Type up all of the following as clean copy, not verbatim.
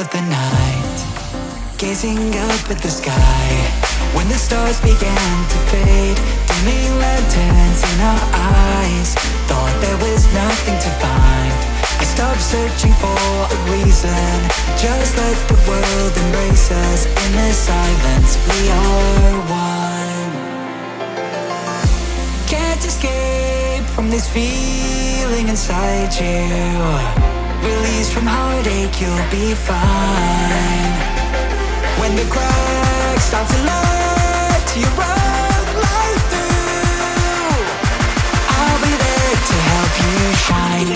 of the night, gazing up at the sky, when the stars began to fade, dimming lanterns in our eyes, thought there was nothing to find. I stopped searching for a reason, just let the world embrace us. In the silence we are one. Can't escape from this feeling inside you. Release from heartache, you'll be fine. When the cracks start to let you run right through, I'll be there to help you shine.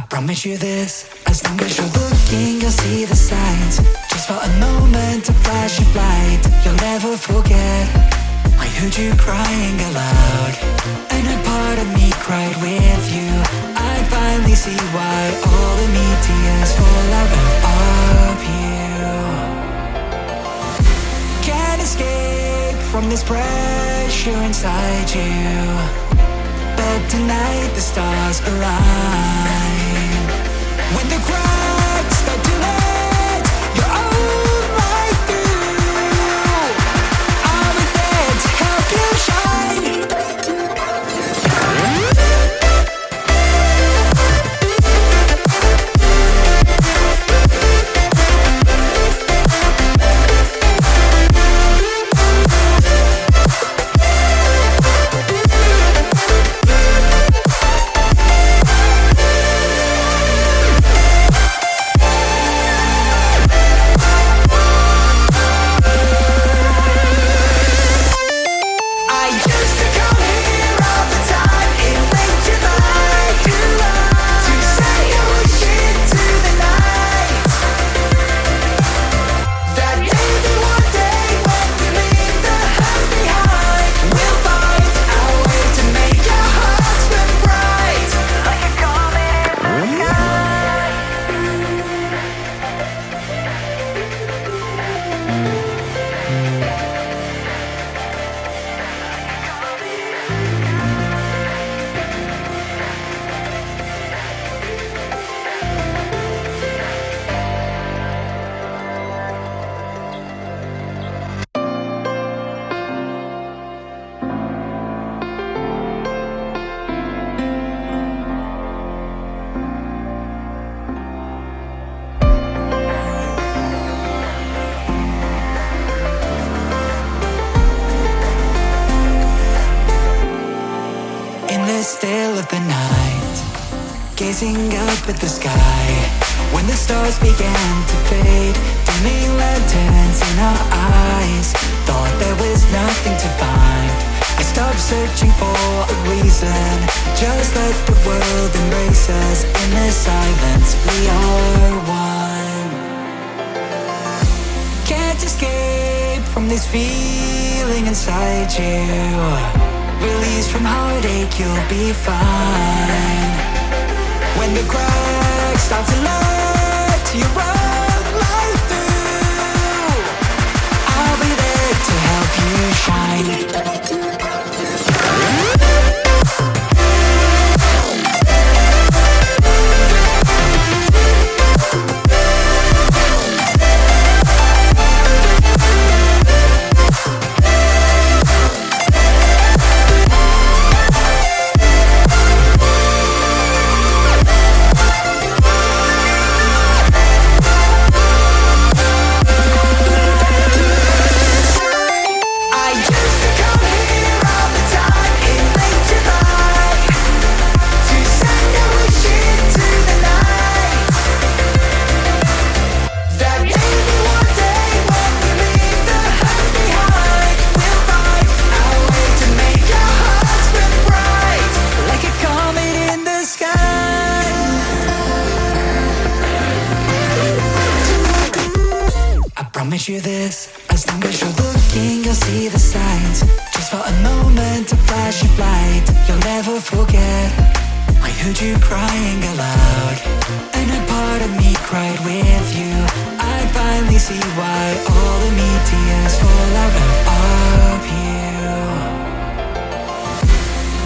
Promise you this, as long as you're looking, you'll see the signs. Just for a moment, a flash of light, you'll never forget. I heard you crying aloud, and a part of me cried with you. I finally see why all the meteors fall out of you. Can't escape from this pressure inside you, but tonight the stars align. When the cracks start to let your own light through, I'll be there to help you shine. Still of the night, gazing up at the sky, when the stars began to fade, dimming lanterns in our eyes, thought there was nothing to find. I stopped searching for a reason, just let the world embrace us. In the silence we are one. Can't escape from this feeling inside you. Release from heartache, you'll be fine. When the cracks start to let you run right through, I'll be there to help you shine. Promise you this, as long as you're looking, you'll see the signs. Just for a moment, a flash of light, you'll never forget. I heard you crying aloud, and a part of me cried with you. I finally see why all the meteors fall out of you.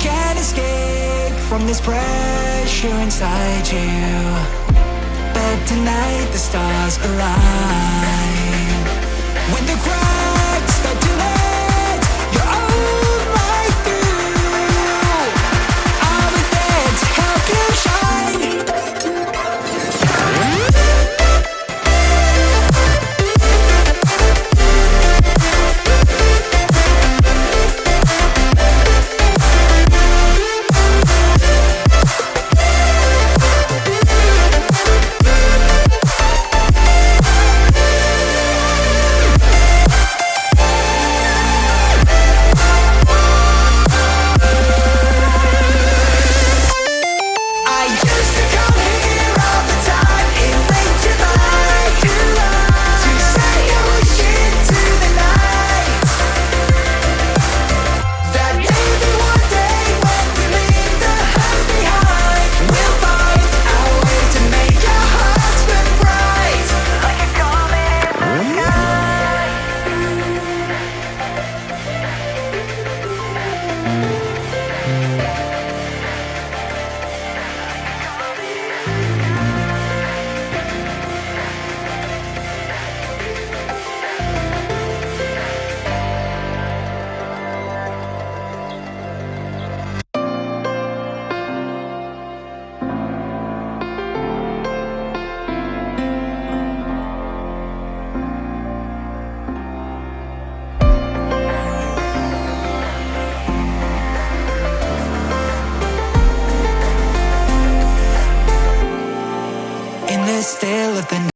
Can't escape from this pressure inside you, but tonight the stars align. When the cracks start